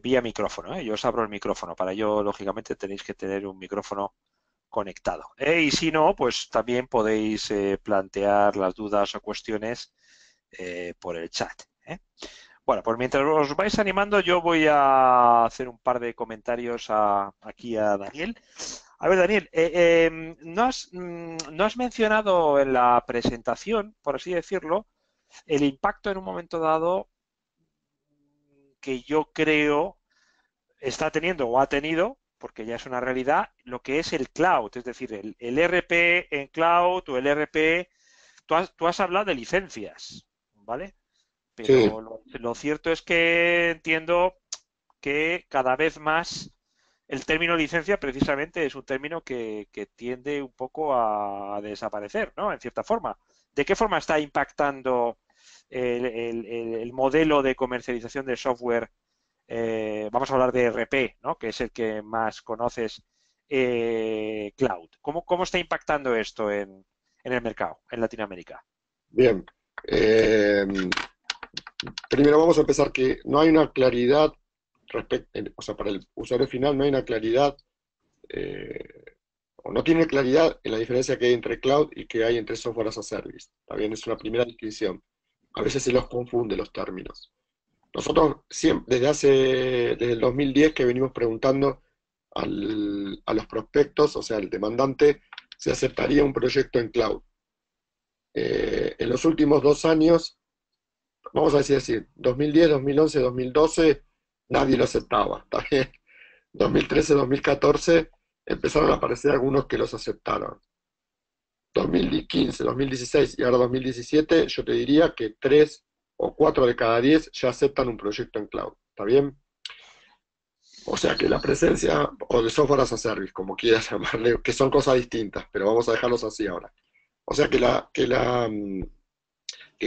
vía micrófono, ¿eh? Yo os abro el micrófono. Para ello, lógicamente, tenéis que tener un micrófono conectado. Y si no, pues también podéis plantear las dudas o cuestiones por el chat. Bueno, pues mientras os vais animando, yo voy a hacer un par de comentarios aquí a Daniel. A ver, Daniel, no has mencionado en la presentación, por así decirlo, el impacto en un momento dado que yo creo está teniendo o ha tenido, porque ya es una realidad, lo que es el cloud, es decir, el RP en cloud o el RP, tú has hablado de licencias, ¿vale? Sí, Pero lo cierto es que entiendo que cada vez más el término licencia precisamente es un término que tiende un poco a desaparecer, ¿no? En cierta forma. ¿De qué forma está impactando el modelo de comercialización de software? Vamos a hablar de RP, ¿no? Que es el que más conoces, cloud. ¿Cómo está impactando esto en el mercado, en Latinoamérica? bien. Eh, Primero vamos a empezar que no hay una claridad respecto, o sea, para el usuario final no hay una claridad, eh, o no tiene claridad en la diferencia que hay entre cloud y que hay entre software as a service. Está bien, es una primera distinción. A veces se los confunde los términos. Nosotros siempre, desde el 2010 que venimos preguntando a los prospectos, o sea, al demandante, si aceptaría un proyecto en cloud. En los últimos 2 años, vamos a decir así, 2010, 2011, 2012, nadie lo aceptaba, ¿está bien? 2013, 2014 empezaron a aparecer algunos que los aceptaron. 2015, 2016 y ahora 2017, yo te diría que 3 o 4 de cada 10 ya aceptan un proyecto en cloud, ¿está bien? O sea que la presencia, o de software as a service, como quieras llamarle, que son cosas distintas, pero vamos a dejarlos así ahora. O sea que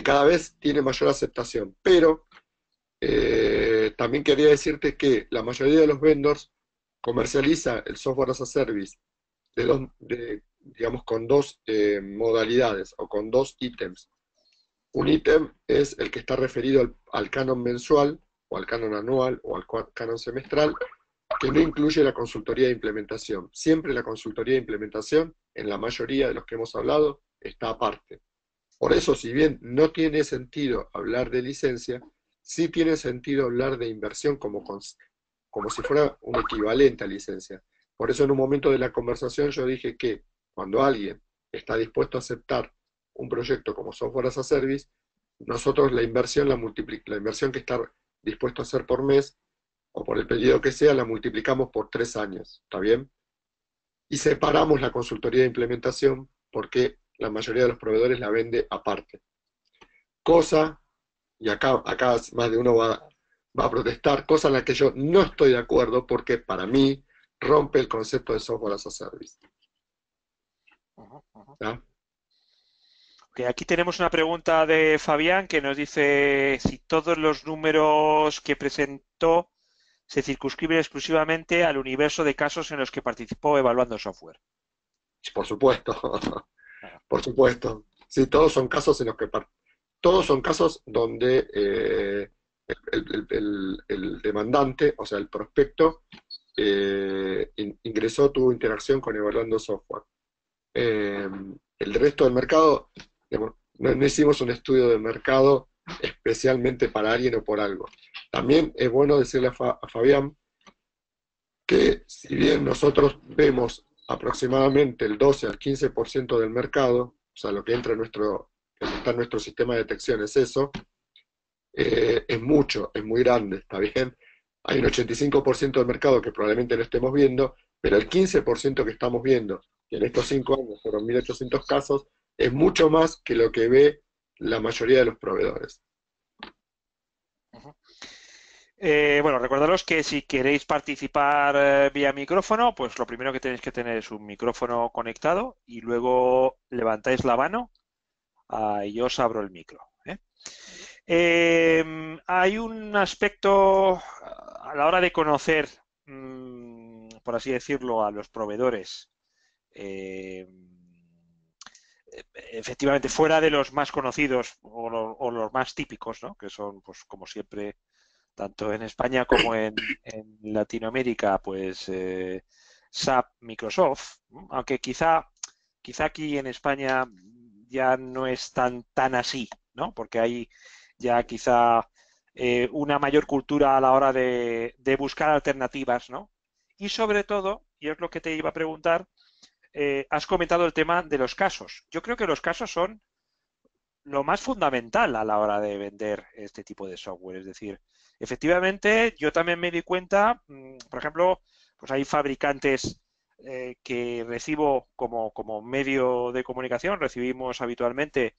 cada vez tiene mayor aceptación, pero también quería decirte que la mayoría de los vendors comercializa el software as a service digamos, con dos modalidades o con dos ítems. Un ítem es el que está referido al canon mensual o al canon anual o al canon semestral, que no incluye la consultoría de implementación. Siempre la consultoría de implementación, en la mayoría de los que hemos hablado, está aparte. Por eso, si bien no tiene sentido hablar de licencia, sí tiene sentido hablar de inversión como si fuera un equivalente a licencia. Por eso en un momento de la conversación yo dije que cuando alguien está dispuesto a aceptar un proyecto como software as a service, nosotros la inversión que está dispuesto a hacer por mes o por el periodo que sea, la multiplicamos por 3 años, ¿está bien? Y separamos la consultoría de implementación porque la mayoría de los proveedores la vende aparte. Cosa, y acá más de uno va a protestar, cosa en la que yo no estoy de acuerdo porque para mí rompe el concepto de software as a service. Ujú, ujú. ¿Ya? Ok, aquí tenemos una pregunta de Fabián que nos dice si todos los números que presentó se circunscriben exclusivamente al universo de casos en los que participó evaluando software. Por supuesto, Ah, por supuesto. Sí, todos son casos donde el demandante, o sea, el prospecto, tuvo interacción con evaluando software. Eh, el resto del mercado, digamos, no hicimos un estudio de mercado especialmente para alguien o por algo. También es bueno decirle a Fabián que si bien nosotros vemos aproximadamente el 12 al 15% del mercado, o sea, lo que entra que está en nuestro sistema de detección es eso, es mucho, es muy grande, ¿está bien? Hay un 85% del mercado que probablemente no estemos viendo, pero el 15% que estamos viendo, que en estos 5 años fueron 1.800 casos, es mucho más que lo que ve la mayoría de los proveedores. ujú. Bueno, recordaros que si queréis participar vía micrófono, pues lo primero que tenéis que tener es un micrófono conectado y luego levantáis la mano y yo os abro el micro. ¿Eh? Hay un aspecto a la hora de conocer, por así decirlo, a los proveedores. eh, Efectivamente, fuera de los más conocidos o los más típicos, ¿no? Que son, pues, como siempre, tanto en España como en Latinoamérica, pues SAP, Microsoft, ¿no? Aunque quizá aquí en España ya no es tan así, ¿no? Porque hay ya quizá una mayor cultura a la hora de buscar alternativas, ¿no? Y sobre todo, y es lo que te iba a preguntar, has comentado el tema de los casos. Yo creo que los casos son lo más fundamental a la hora de vender este tipo de software. Es decir, efectivamente, yo también me di cuenta, por ejemplo, pues hay fabricantes que recibo como medio de comunicación, recibimos habitualmente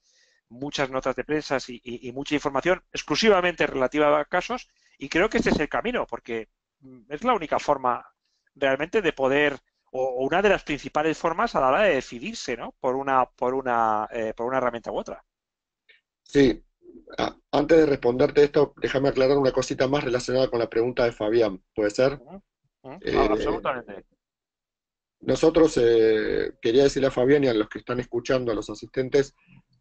muchas notas de prensa y mucha información exclusivamente relativa a casos, y creo que este es el camino, porque es la única forma realmente de poder o una de las principales formas a la hora de decidirse, ¿no? Por una herramienta u otra. Sí, antes de responderte esto, déjame aclarar una cosita más relacionada con la pregunta de Fabián. ¿Puede ser? Ujú, ujú. Eh, Absolutamente. nosotros, quería decirle a Fabián y a los que están escuchando, a los asistentes,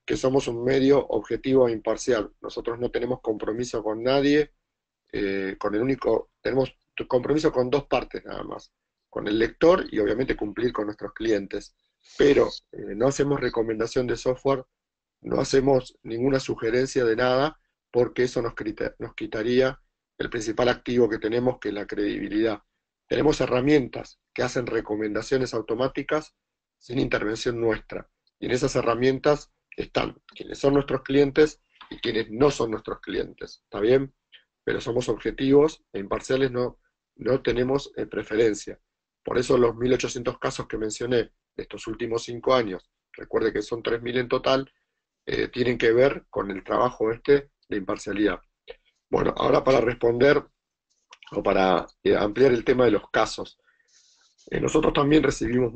que somos un medio objetivo e imparcial. Nosotros no tenemos compromiso con nadie, tenemos compromiso con dos partes nada más, con el lector y obviamente cumplir con nuestros clientes. Pero no hacemos recomendación de software, no hacemos ninguna sugerencia de nada, porque eso nos quitaría el principal activo que tenemos, que es la credibilidad. Tenemos herramientas que hacen recomendaciones automáticas sin intervención nuestra. Y en esas herramientas están quienes son nuestros clientes y quienes no son nuestros clientes. ¿Está bien? Pero somos objetivos e imparciales, no tenemos preferencia. Por eso los 1.800 casos que mencioné de estos últimos 5 años, recuerde que son 3.000 en total, tienen que ver con el trabajo este de imparcialidad. Bueno, ahora para responder o para ampliar el tema de los casos. Nosotros también recibimos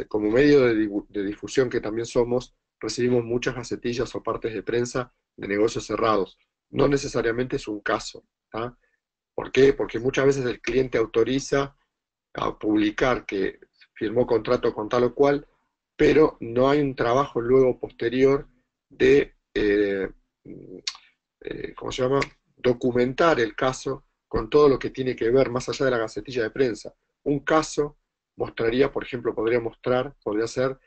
como medio de difusión que también somos, recibimos muchas gacetillas o partes de prensa de negocios cerrados. No necesariamente es un caso. ¿Tá? ¿Por qué? Porque muchas veces el cliente autoriza a publicar que firmó contrato con tal o cual, pero no hay un trabajo luego posterior de, ¿cómo se llama?, documentar el caso con todo lo que tiene que ver más allá de la gacetilla de prensa. Un caso mostraría, por ejemplo, podría ser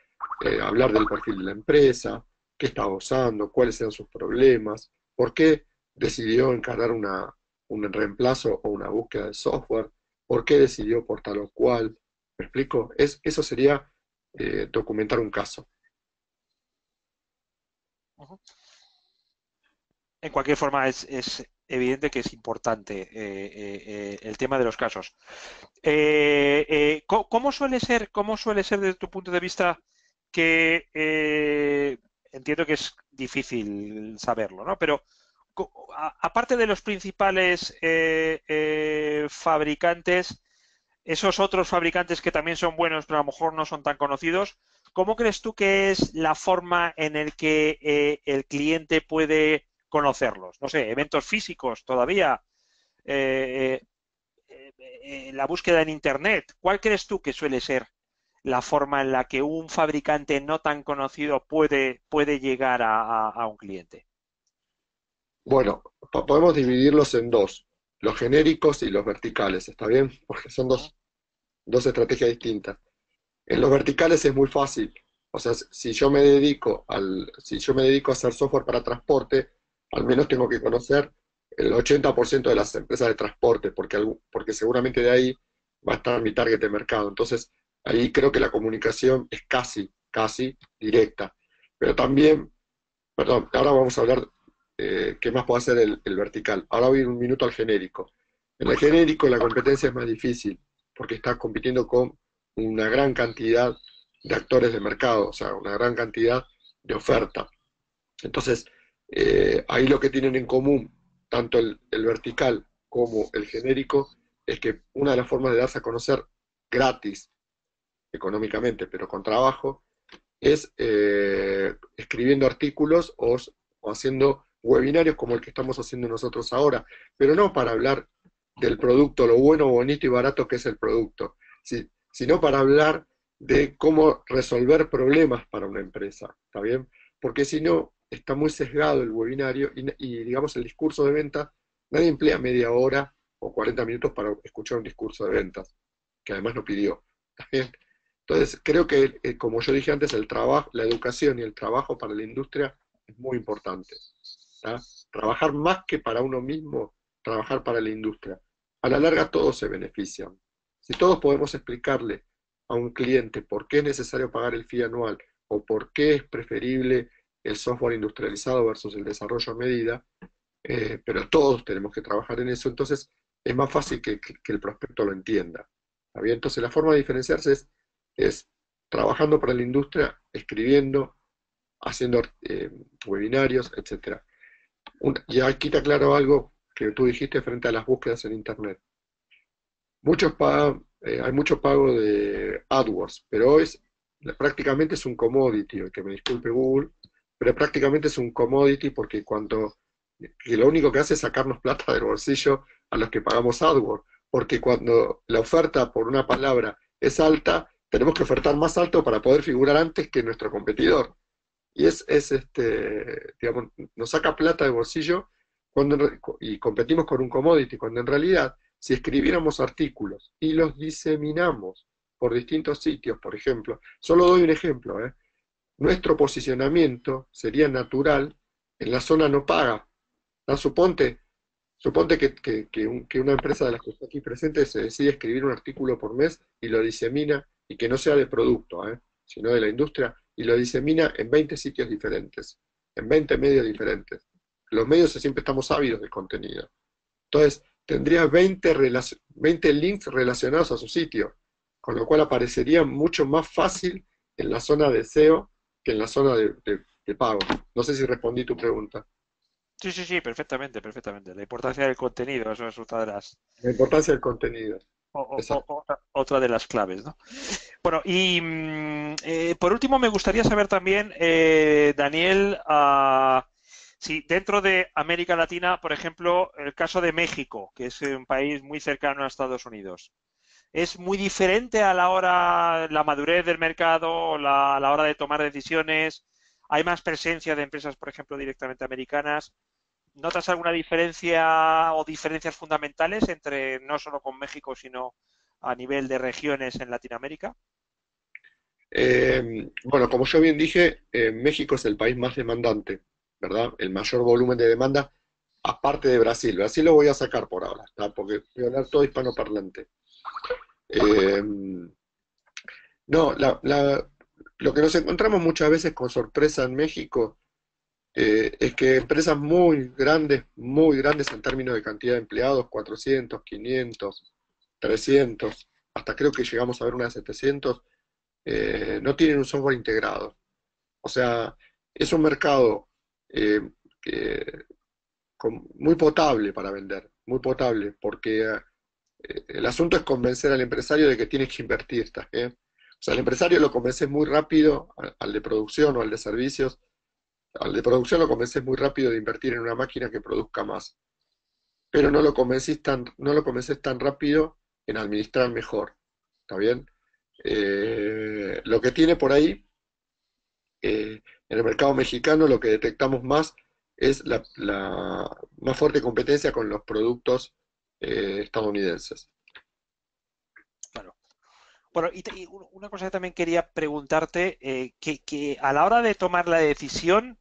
hablar del perfil de la empresa, qué estaba usando, cuáles eran sus problemas, por qué decidió encargar un reemplazo o una búsqueda de software, por qué decidió por tal o cual. ¿Me explico? Eso sería documentar un caso. Ujú. En cualquier forma, es evidente que es importante el tema de los casos. ¿Cómo suele ser desde tu punto de vista que entiendo que es difícil saberlo, ¿no? Pero aparte de los principales fabricantes, esos otros fabricantes que también son buenos, pero a lo mejor no son tan conocidos, ¿cómo crees tú que es la forma en el que el cliente puede conocerlos? No sé, eventos físicos todavía, eh, la búsqueda en Internet. ¿Cuál crees tú que suele ser la forma en la que un fabricante no tan conocido puede llegar a un cliente? Bueno, podemos dividirlos en dos, los genéricos y los verticales, ¿está bien? Porque son Ujú, dos estrategias distintas. En los verticales es muy fácil. O sea, si yo me dedico a hacer software para transporte, al menos tengo que conocer el 80% de las empresas de transporte, porque seguramente de ahí va a estar mi target de mercado. Entonces, ahí creo que la comunicación es casi, casi directa. Pero también, perdón, ahora vamos a hablar qué más puede hacer el vertical. Ahora voy a ir un minuto al genérico. En el genérico la competencia es más difícil, porque está compitiendo con una gran cantidad de actores de mercado, o sea, una gran cantidad de oferta. Entonces, ahí lo que tienen en común, tanto el vertical como el genérico, es que una de las formas de darse a conocer gratis, económicamente, pero con trabajo, es escribiendo artículos o haciendo webinarios como el que estamos haciendo nosotros ahora, pero no para hablar del producto, lo bueno, bonito y barato que es el producto, sino para hablar de cómo resolver problemas para una empresa, ¿está bien? Porque si no, está muy sesgado el webinario y digamos el discurso de venta, nadie emplea media hora o 40 minutos para escuchar un discurso de ventas, que además no pidió, ¿está bien? Entonces, creo que, como yo dije antes, el trabajo, la educación y el trabajo para la industria es muy importante. ¿Tá? Trabajar más que para uno mismo, trabajar para la industria. A la larga todos se benefician. Si todos podemos explicarle a un cliente por qué es necesario pagar el fee anual o por qué es preferible el software industrializado versus el desarrollo a medida, pero todos tenemos que trabajar en eso, entonces es más fácil que el prospecto lo entienda. ¿Está bien? Entonces la forma de diferenciarse es trabajando para la industria, escribiendo, haciendo webinarios, etc. Y aquí te aclaro algo que tú dijiste frente a las búsquedas en Internet. Hay mucho pago de AdWords, pero prácticamente es un commodity, que me disculpe Google, pero prácticamente es un commodity porque que lo único que hace es sacarnos plata del bolsillo a los que pagamos AdWords, porque cuando la oferta por una palabra es alta, tenemos que ofertar más alto para poder figurar antes que nuestro competidor. Y digamos, nos saca plata de bolsillo y competimos con un commodity, cuando en realidad, si escribiéramos artículos y los diseminamos por distintos sitios, por ejemplo, solo doy un ejemplo, nuestro posicionamiento sería natural en la zona no paga. ¿No? Suponte que una empresa de las que está aquí presente se decide escribir un artículo por mes y lo disemina, y que no sea de producto, sino de la industria, y lo disemina en 20 sitios diferentes, en 20 medios diferentes. Los medios siempre estamos ávidos de contenido. Entonces, tendría 20 links relacionados a su sitio, con lo cual aparecería mucho más fácil en la zona de SEO que en la zona de pago. No sé si respondí tu pregunta. Sí, sí, sí, perfectamente, perfectamente. La importancia del contenido, eso es otra de las, La importancia del contenido. Exacto. otra de las claves, ¿no? Bueno, y por último me gustaría saber también, Daniel, si dentro de América Latina, por ejemplo, el caso de México, que es un país muy cercano a Estados Unidos, ¿es muy diferente a la hora, la madurez del mercado, a la hora de tomar decisiones? ¿Hay más presencia de empresas, por ejemplo, directamente americanas? ¿Notas alguna diferencia o diferencias fundamentales entre no solo con México, sino a nivel de regiones en Latinoamérica? Bueno, como yo bien dije, México es el país más demandante, ¿verdad? El mayor volumen de demanda, aparte de Brasil. Brasil lo voy a sacar por ahora, ¿tá? Porque voy a hablar todo hispanoparlante. Eh, no, lo que nos encontramos muchas veces con sorpresa en México es que empresas muy grandes en términos de cantidad de empleados, 400, 500, 300, hasta creo que llegamos a ver unas 700, no tienen un software integrado. O sea, es un mercado eh, que- muy potable para vender, muy potable, porque el asunto es convencer al empresario de que tiene que invertir, ¿está bien? O sea, el empresario lo convences muy rápido, al de producción o al de servicios, al de producción lo convences muy rápido de invertir en una máquina que produzca más, pero no lo convences tan rápido en administrar mejor, ¿está bien? Lo que tiene por ahí en el mercado mexicano lo que detectamos más es la más fuerte competencia con los productos estadounidenses. Claro. Bueno, y una cosa que también quería preguntarte, que a la hora de tomar la decisión,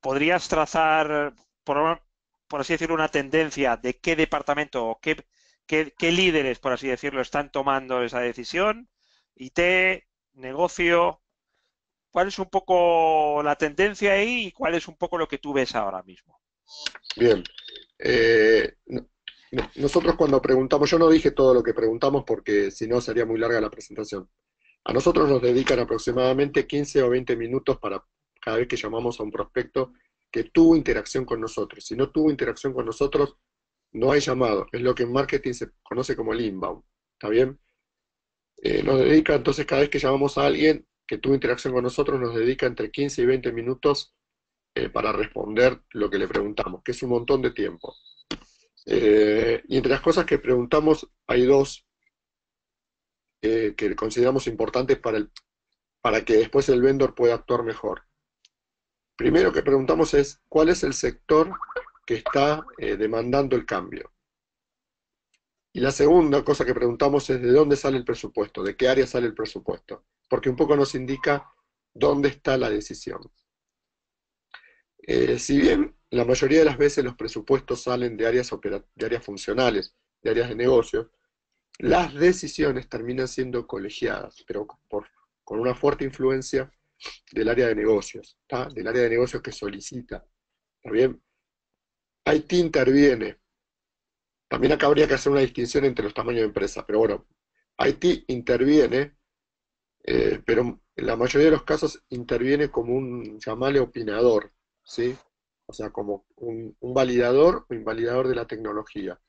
¿podrías trazar, por así decirlo, una tendencia de qué departamento o qué líderes, por así decirlo, están tomando esa decisión? IT, negocio, ¿cuál es un poco la tendencia ahí y cuál es un poco lo que tú ves ahora mismo? Bien. Nosotros cuando preguntamos, yo no dije todo lo que preguntamos porque si no sería muy larga la presentación. A nosotros nos dedican aproximadamente 15 o 20 minutos para cada vez que llamamos a un prospecto que tuvo interacción con nosotros. Si no tuvo interacción con nosotros, no hay llamado, es lo que en marketing se conoce como el inbound, ¿está bien? Nos dedica entonces cada vez que llamamos a alguien que tuvo interacción con nosotros, nos dedica entre 15 y 20 minutos para responder lo que le preguntamos, que es un montón de tiempo. Y entre las cosas que preguntamos hay dos que consideramos importantes para que después el vendor pueda actuar mejor. Primero que preguntamos es, ¿cuál es el sector que está demandando el cambio? Y la segunda cosa que preguntamos es, ¿de dónde sale el presupuesto? ¿De qué área sale el presupuesto? Porque un poco nos indica dónde está la decisión. Si bien la mayoría de las veces los presupuestos salen de de áreas funcionales, de áreas de negocio, las decisiones terminan siendo colegiadas, pero con una fuerte influencia del área de negocios, ¿tá? Del área de negocios que solicita. ¿Está bien? IT interviene. También acá habría que hacer una distinción entre los tamaños de empresas, pero bueno, IT interviene, pero en la mayoría de los casos interviene como un, llamale opinador, ¿sí? O sea, como un validador o invalidador de la tecnología,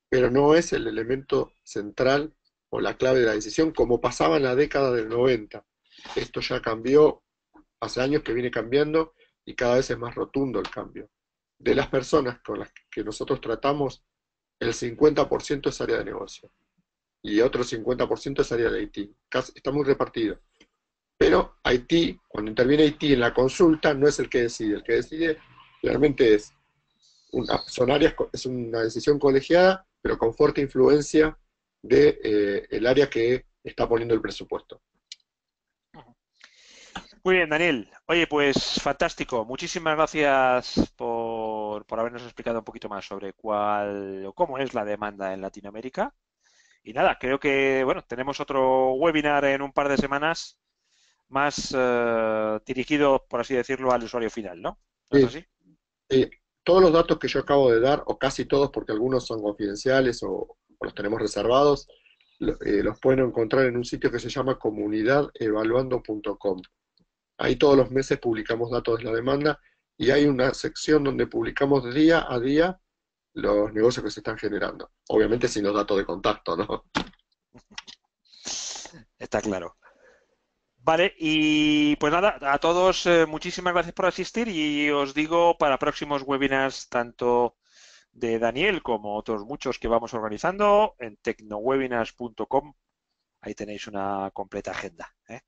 pero no es el elemento central o la clave de la decisión, como pasaba en la década del 90. Esto ya cambió, hace años que viene cambiando y cada vez es más rotundo el cambio. De las personas con las que nosotros tratamos, el 50% es área de negocio y otro 50% es área de IT. Está muy repartido. Pero IT, cuando interviene IT en la consulta, no es el que decide realmente son áreas, es una decisión colegiada, pero con fuerte influencia de, el área que está poniendo el presupuesto. Muy bien, Daniel. Oye, pues fantástico. Muchísimas gracias por habernos explicado un poquito más sobre cuál o cómo es la demanda en Latinoamérica. Y nada, creo que, bueno, tenemos otro webinar en un par de semanas más dirigido, por así decirlo, al usuario final, ¿no? ¿No es Sí, así? todos los datos que yo acabo de dar, o casi todos porque algunos son confidenciales o los tenemos reservados, los pueden encontrar en un sitio que se llama comunidadevaluando.com. Ahí todos los meses publicamos datos de la demanda y hay una sección donde publicamos día a día los negocios que se están generando. Obviamente sin los datos de contacto, ¿no? Está claro. Vale, y pues nada, a todos muchísimas gracias por asistir y os digo para próximos webinars tanto de Daniel como otros muchos que vamos organizando en tecnowebinars.com. Ahí tenéis una completa agenda, ¿eh?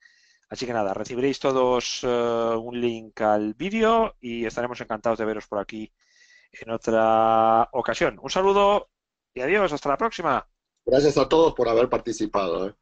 Así que nada, recibiréis todos un link al vídeo y estaremos encantados de veros por aquí en otra ocasión. Un saludo y adiós, hasta la próxima. Gracias a todos por haber participado, ¿eh?